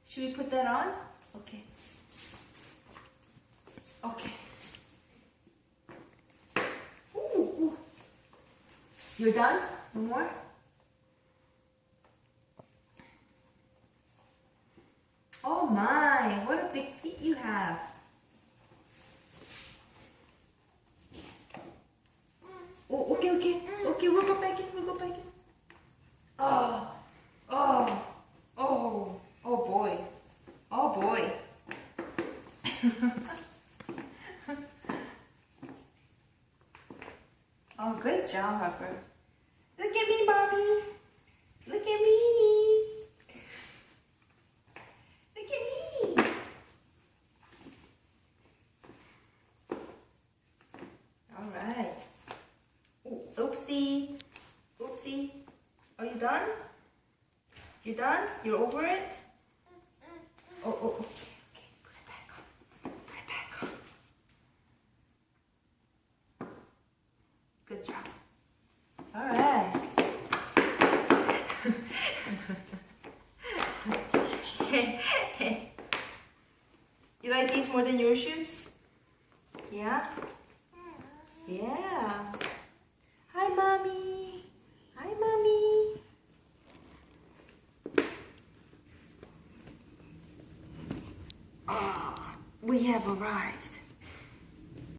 Should we put that on? Okay. Okay. Ooh. You're done? No more? Oh my, what a big feet you have. Oh, okay, okay. Okay, we'll go back in, we'll go back in. Oh, oh, oh, oh boy. Oh boy. Oh, good job, Harper. Look at me, Mommy. Look at me. Look at me. All right. Ooh, oopsie. Oopsie. Are you done? You done? You're over it? Oh, oh, okay. Okay, put it back on. Put it back on. Good job. All right. You like these more than your shoes? Yeah? Yeah. Hi, Mommy. Hi, Mommy. Ah, we have arrived.